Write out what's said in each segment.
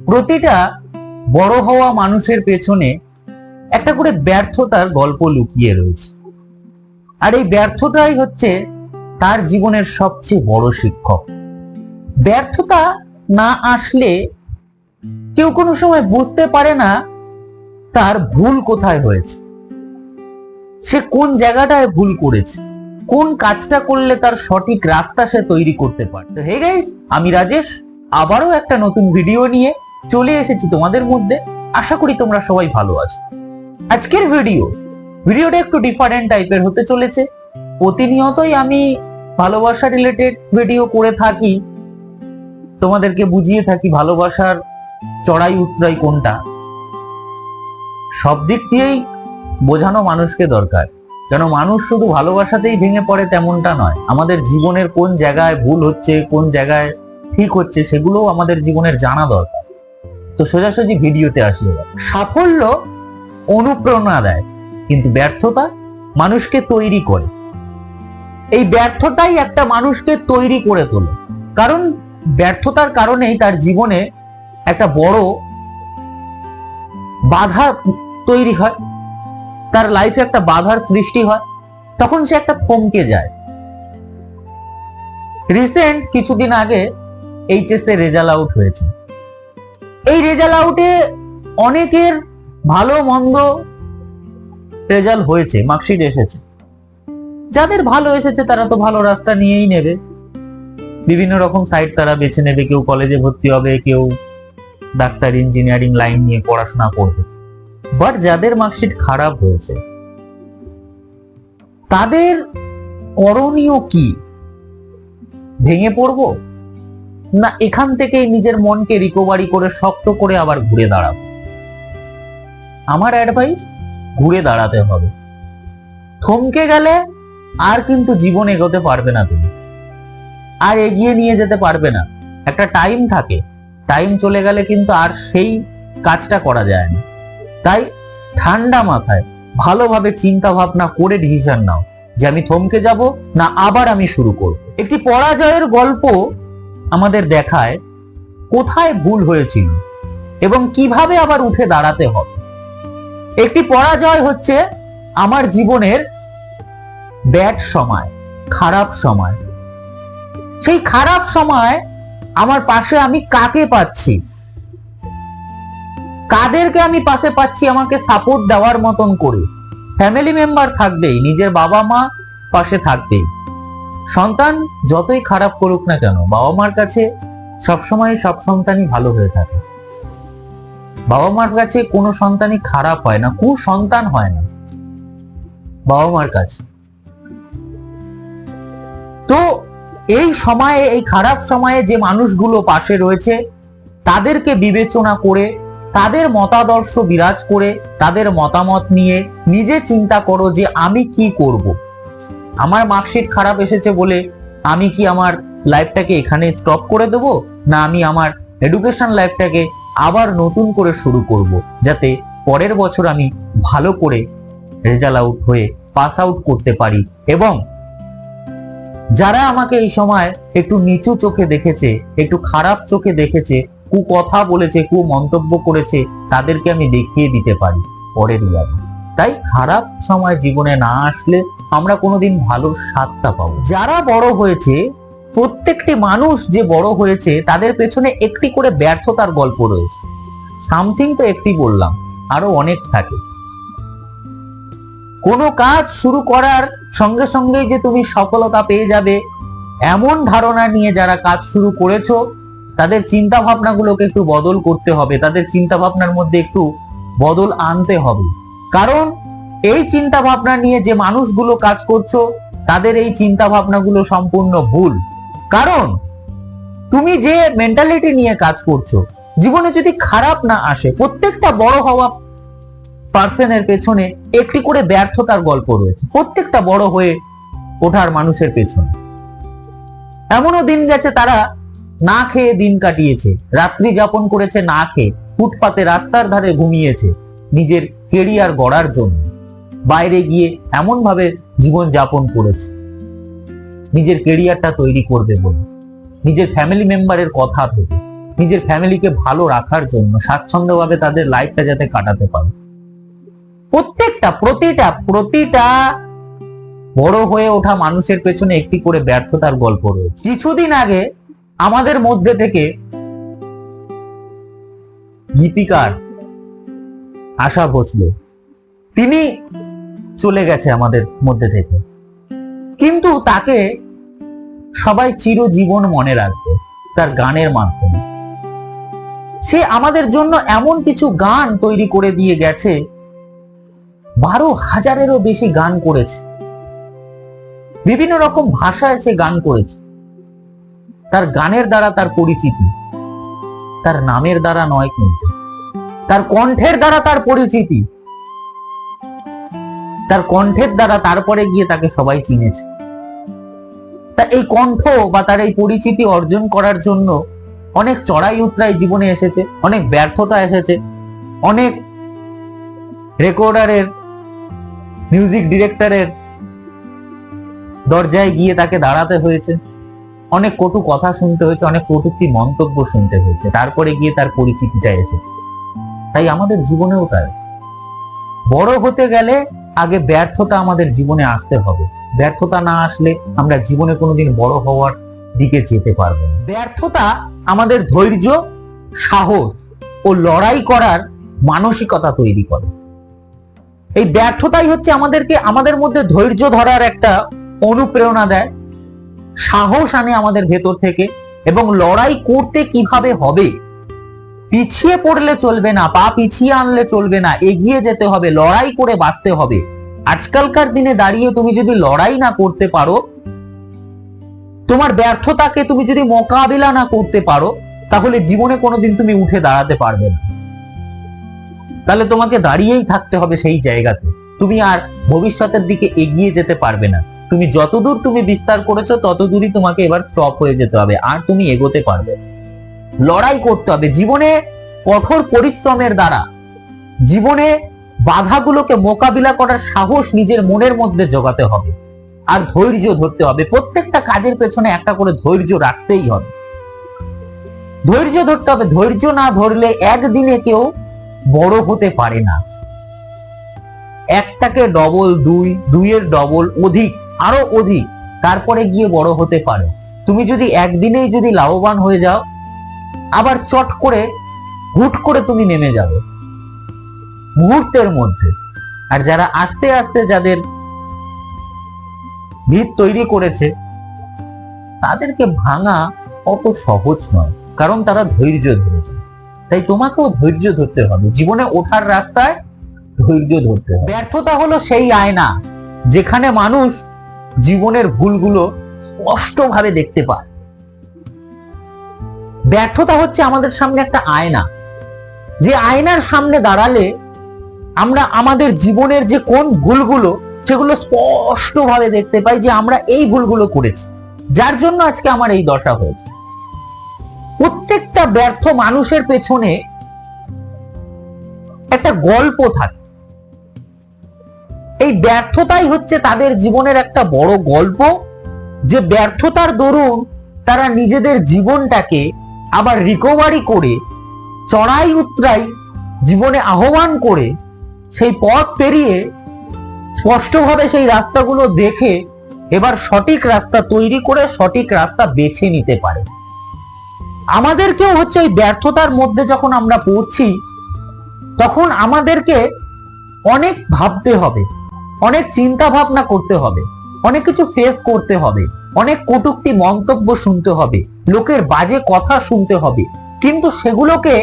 প্রতিটা বড় হওয়া মানুষের পেছনে একটা করে ব্যর্থতার গল্প লুকিয়ে রয়েছে, আর এই ব্যর্থতাই হচ্ছে তার জীবনের সবচেয়ে বড় শিক্ষক। ব্যর্থতা না আসলে কেউ কোনো সময় বুঝতে পারে না তার ভুল কোথায় হয়েছে, সে কোন জায়গাটায় ভুল করেছে, কোন কাজটা করলে তার সঠিক রাস্তা সে তৈরি করতে পারে। হে গাইস, আমি রাজেশ আবারও একটা নতুন ভিডিও নিয়ে চলে এসেছি তোমাদের মধ্যে। আশা করি তোমরা সবাই ভালো আছো। আজকের ভিডিওটা একটু ডিফারেন্ট টাইপের হতে চলেছে। প্রতিনিয়তই আমি ভালোবাসা রিলেটেড ভিডিও করে থাকি, তোমাদেরকে বুঝিয়ে থাকি ভালোবাসার চড়াই উতরাই কোনটা। সব দিক দিয়েই বোঝানো মানুষকে দরকার, কেন মানুষ শুধু ভালোবাসাতেই ভেঙে পড়ে তেমনটা নয়। আমাদের জীবনের কোন জায়গায় ভুল হচ্ছে, কোন জায়গায় ঠিক হচ্ছে, সেগুলোও আমাদের জীবনের জানা দরকার। তো সোজাসুজি ভিডিওতে আসি। সাফল্য অনুপ্রেরণা দেয়, কিন্তু ব্যর্থতা মানুষকে তৈরি করে। এই ব্যর্থতাই একটা মানুষকে তৈরি করে তোলে, কারণ ব্যর্থতার কারণেই তার জীবনে একটা বড় বাধা তৈরি হয়, তার লাইফে একটা বাধার সৃষ্টি হয়, তখন সে একটা থমকে যায়। রিসেন্ট কিছুদিন আগে এইচএস এর রেজাল্ট আউট হয়েছে। এই রেজাল্ট আউটে অনেকের ভালো মন্দ রেজাল্ট হয়েছে, মার্কশিট এসেছে। যাদের ভালো এসেছে তারা তো ভালো রাস্তা নিয়েই নেবে, বিভিন্ন রকম সাইট তারা বেছে নেবে। কেউ কলেজে ভর্তি হবে, কেউ ডাক্তার ইঞ্জিনিয়ারিং লাইন নিয়ে পড়াশোনা করবে। বাট যাদের মার্কশিট খারাপ হয়েছে তাদের করণীয় কি? ভেঙে পড়বো, না এখান থেকে নিজের মনকে রিকভারি করে শক্ত করে আবার ঘুরে দাঁড়াবো? আমার অ্যাডভাইস, ঘুরে দাঁড়াতে হবে। থমকে গেলে আর কিন্তু জীবন এগোতে পারবে না, তুমি আর এগিয়ে নিয়ে যেতে পারবে না। একটা টাইম থাকে, টাইম চলে গেলে কিন্তু আর সেই কাজটা করা যায় না। তাই ঠান্ডা মাথায় ভালোভাবে চিন্তা ভাবনা করে ডিসিশন নাও যে আমি থমকে যাব না আবার আমি শুরু করব। একটি পরাজয়ের গল্প আমাদের দেখায় কোথায় ভুল হয়েছিল এবং কিভাবে আবার উঠে দাঁড়াতে হবে। একটি পরাজয় হচ্ছে আমার জীবনের ব্যাড সময়, খারাপ সময়। সেই খারাপ সময় আমার পাশে আমি কাকে পাচ্ছি, কাদেরকে আমি পাশে পাচ্ছি আমাকে সাপোর্ট দেওয়ার মতন করে। ফ্যামিলি মেম্বার থাকবেই, নিজের বাবা মা পাশে থাকবেই। সন্তান যতই খারাপ করুক না কেন, বাবা মার কাছে সবসময় সব সন্তানই ভালো হয়ে থাকে। বাবা মার কাছে কোনো সন্তানই খারাপ হয় না, কুসন্তান হয় না বাবা মার কাছে। তো এই সময়ে, এই খারাপ সময়ে যে মানুষগুলো পাশে রয়েছে তাদেরকে বিবেচনা করে, তাদের মতাদর্শ বিরাজ করে, তাদের মতামত নিয়ে নিজে চিন্তা করো যে আমি কি করব। আমার মার্কশিট খারাপ এসেছে বলে আমি কি আমার লাইফটাকে এখানে স্টপ করে দেব, না আমি আমার এডুকেশন লাইফটাকে আবার নতুন করে শুরু করব, যাতে পরের বছর আমি ভালো করে রেজাল্ট আউট হয়ে পাস আউট করতে পারি। এবং যারা আমাকে এই সময় একটু নিচু চোখে দেখেছে, একটু খারাপ চোখে দেখেছে, কু কথা বলেছে, কু মন্তব্য করেছে, তাদেরকে আমি দেখিয়ে দিতে পারি পরের ইয়ারে। তাই খারাপ সময় জীবনে না আসলে আমরা কোনোদিন ভালো স্বাদটা পাবো। যারা বড় হয়েছে, প্রত্যেকটি মানুষ যে বড় হয়েছে তাদের পেছনে একটি করে ব্যর্থতার গল্প রয়েছে। সামথিং তো একটি বললাম, আরো অনেক থাকে। কোনো কাজ শুরু করার সঙ্গে সঙ্গেই যে তুমি সফলতা পেয়ে যাবে এমন ধারণা নিয়ে যারা কাজ শুরু করেছো, তাদের চিন্তা ভাবনাগুলোকে একটু বদল করতে হবে, তাদের চিন্তা ভাবনার মধ্যে একটু বদল আনতে হবে। কারণ এই চিন্তা ভাবনা নিয়ে যে মানুষগুলো কাজ করছো তাদের এই চিন্তা ভাবনাগুলো সম্পূর্ণ ভুল। কারণ তুমি যে মেন্টালিটি নিয়ে কাজ করছো, জীবনে যদি খারাপ না আসে, প্রত্যেকটা বড় হওয়া পার্সনের পেছনে একটি করে ব্যর্থতার গল্প রয়েছে, প্রত্যেকটা বড় হয়ে ওঠার মানুষের পেছনে। এমনও দিন গেছে তারা না খেয়ে দিন কাটিয়েছে, রাত্রি যাপন করেছে না খেয়ে, ফুটপাতে রাস্তার ধারে ঘুমিয়েছে নিজের কেরিয়ার গড়ার জন্য। বাইরে গিয়ে এমন ভাবে জীবন যাপন করেছে নিজের কেরিয়ারটা তৈরি করবে বলে, নিজের ফ্যামিলি মেম্বারের কথা ভেবে। নিজের ফ্যামিলিকে ভালো রাখার জন্য, স্বাচ্ছন্দ্যভাবে তাদের লাইফটা যাতে কাটাতে পারে। প্রতিটা বড় হয়ে ওঠা মানুষের পেছনে একটি করে ব্যর্থতার গল্প রয়েছে। কিছুদিন আগে আমাদের মধ্যে থেকে গীতিকার আশা ভোসলে, তিনি চলে গেছে আমাদের মধ্যে থেকে, কিন্তু তাকে সবাই চিরজীবন মনে রাখবে তার গানের মাধ্যমে। সে আমাদের জন্য এমন কিছু গান তৈরি করে দিয়ে গেছে, 12,000-এরও বেশি গান করেছে, বিভিন্ন রকম ভাষায় সে গান করেছে। তার গানের দ্বারা তার পরিচিতি, তার নামের দ্বারা নয়, কিন্তু তার কণ্ঠের দ্বারা তার পরিচিতি, তার কণ্ঠের দ্বারা তারপরে গিয়ে তাকে সবাই চিনেছে। তা এই কণ্ঠ বা তার এই পরিচিতি অর্জন করার জন্য অনেক চড়াই উতরাই জীবনে এসেছে, অনেক ব্যর্থতা এসেছে, অনেক রেকর্ডারের, মিউজিক ডিরেক্টরের দরজায় গিয়ে তাকে দাঁড়াতে হয়েছে, অনেক কটু কথা শুনতে হয়েছে, অনেক কটূক্তি মন্তব্য শুনতে হয়েছে, তারপরে গিয়ে তার পরিচিতিটা এসেছে। তাই আমাদের জীবনেও তাই, বড় হতে গেলে আগে ব্যর্থতা আমাদের জীবনে আসতে হবে। ব্যর্থতা না আসলে আমরা জীবনে কোনোদিন বড় হওয়ার দিকে যেতে পারবো না। ব্যর্থতা আমাদের ধৈর্য, সাহস ও লড়াই করার মানসিকতা তৈরি করে। এই ব্যর্থতাই হচ্ছে আমাদের মধ্যে ধৈর্য ধরার একটা অনুপ্রেরণা দেয়, সাহস আনে আমাদের ভেতর থেকে, এবং লড়াই করতে কিভাবে হবে, পিছিয়ে পড়লে চলবে না, পা পিছিয়ে আনলে চলবে না, এগিয়ে যেতে হবে, লড়াই করে বাঁচতে হবে। আজকালকার দিনে দাঁড়িয়ে তুমি যদি লড়াই না করতে পারো, তোমার ব্যর্থতাকে তুমি যদি মোকাবিলা না করতে পারো, তাহলে জীবনে কোনোদিন তুমি উঠে দাঁড়াতে পারবে না। তাহলে তোমাকে দাঁড়িয়েই থাকতে হবে সেই জায়গাতে, তুমি আর ভবিষ্যতের দিকে এগিয়ে যেতে পারবে না। তুমি যতদূর তুমি বিস্তার করেছো ততদূরই তোমাকে এবার স্টপ হয়ে যেতে হবে, আর তুমি এগোতে পারবে। লড়াই করতে হবে জীবনে, কঠোর পরিশ্রমের দ্বারা জীবনে বাধাগুলোকে মোকাবিলা করার সাহস নিজের মনের মধ্যে জোগাতে হবে, আর ধৈর্য ধরতে হবে। প্রত্যেকটা কাজের পেছনে একটা করে ধৈর্য রাখতেই হবে, ধৈর্য ধরতে হবে। ধৈর্য না ধরলে একদিনে কেউ বড় হতে পারে না। একটাকে ডবল, দুইয়ের ডবল, অধিক, আরো অধিক, তারপরে গিয়ে বড় হতে পারে। তুমি যদি একদিনেই যদি লাভবান হয়ে যাও, আবার চট করে হুট করে তুমি নেমে যাবে মুহূর্তের মধ্যে। আর যারা আস্তে আস্তে যাদের ভিত তৈরি করেছে, তাদেরকে ভাঙা অত সহজ নয়, কারণ তারা ধৈর্য ধরেছে। তাই তোমাকেও ধৈর্য ধরতে হবে, জীবনে ওঠার রাস্তায় ধৈর্য ধরতে হবে। ব্যর্থতা হলো সেই আয়না যেখানে মানুষ জীবনের ভুলগুলো স্পষ্টভাবে দেখতে পায়। ব্যর্থতা হচ্ছে আমাদের সামনে একটা আয়না, যে আয়নার সামনে দাঁড়ালে আমরা আমাদের জীবনের যে কোন ভুলগুলো, সেগুলো স্পষ্টভাবে দেখতে পাই, যে আমরা এই ভুলগুলো করেছি, যার জন্য আজকে আমার এই দশা হয়েছে। প্রত্যেকটা ব্যর্থ মানুষের পেছনে একটা গল্প থাকে। এই ব্যর্থতাই হচ্ছে তাদের জীবনের একটা বড় গল্প, যে ব্যর্থতার দরুন তারা নিজেদের জীবনটাকে আবার রিকভারি করে, চড়াই উতরাই জীবনে আহ্বান করে, সেই পথ পেরিয়ে স্পষ্টভাবে সেই রাস্তাগুলো দেখে এবার সঠিক রাস্তা তৈরি করে সঠিক রাস্তা বেছে নিতে পারে। আমাদেরকেও হচ্ছে এই ব্যর্থতার মধ্যে যখন আমরা পড়ছি, তখন আমাদেরকে অনেক ভাবতে হবে, অনেক চিন্তা ভাবনা করতে হবে, অনেক কিছু ফেস করতে হবে, অনেক কটূক্তি মন্তব্য শুনতে হবে, লোকের বাজে কথা শুনতে হবে, কিন্তু সেগুলোকে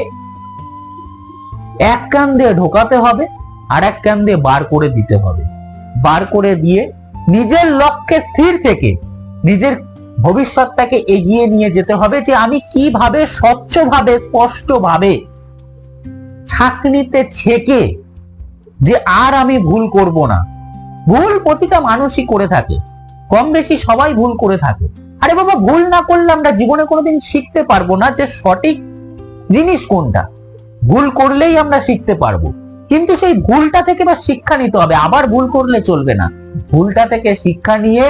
এক কান দিয়ে ঢোকাতে হবে, আর এক কান দিয়ে বার করে দিতে হবে। বার করে দিয়ে নিজের লক্ষ্যে স্থির থেকে নিজের ভবিষ্যৎটাকে এগিয়ে নিয়ে যেতে হবে, যে আমি কিভাবে স্বচ্ছভাবে, স্পষ্টভাবে, ছাঁকনিতে ছেকে, যে আর আমি ভুল করব না। ভুল প্রতিটা মানুষই করে থাকে, কম বেশি সবাই ভুল করে থাকে। আরে বাবা, ভুল না করলে আমরা জীবনে কোনোদিন শিখতে পারবো না যে সঠিক জিনিস কোনটা। ভুল করলেই আমরা শিখতে পারবো, কিন্তু সেই ভুলটা থেকে বা শিক্ষা নিতে হবে, আবার ভুল করলে চলবে না। ভুলটা থেকে শিক্ষা নিয়ে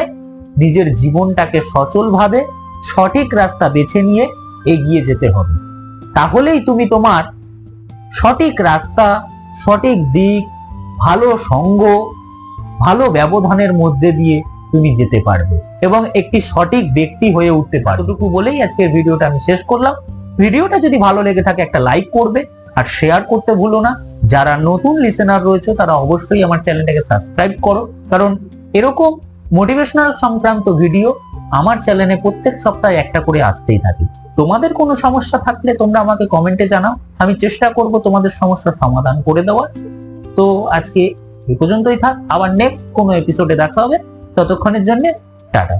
নিজের জীবনটাকে সচলভাবে সঠিক রাস্তা বেছে নিয়ে এগিয়ে যেতে হবে। তাহলেই তুমি তোমার সঠিক রাস্তা, সঠিক দিক, ভালো সঙ্গ, ভালো ব্যবধানের মধ্যে দিয়ে তুমি যেতে পারবে এবং একটি সঠিক ব্যক্তি হয়ে উঠতে পারবে। এতটুকু বলেই আজকের ভিডিওটা আমি শেষ করলাম। ভিডিওটা যদি ভালো লেগে থাকে একটা লাইক করবে আর শেয়ার করতে ভুলো না। যারা নতুন লিসেনার রয়েছে তারা অবশ্যই আমার চ্যানেলটাকে সাবস্ক্রাইব করো, কারণ এরকম মোটিভেশনাল সংক্রান্ত ভিডিও আমার চ্যানেলে প্রত্যেক সপ্তাহে একটা করে আসতেই থাকে। তোমাদের কোনো সমস্যা থাকলে তোমরা আমাকে কমেন্টে জানাও, আমি চেষ্টা করব তোমাদের সমস্যার সমাধান করে দেওয়ার। তো আজকে এই পর্যন্তই থাক, আবার নেক্সট কোনো এপিসোডে দেখা হবে। ততক্ষণের জন্য টাটা।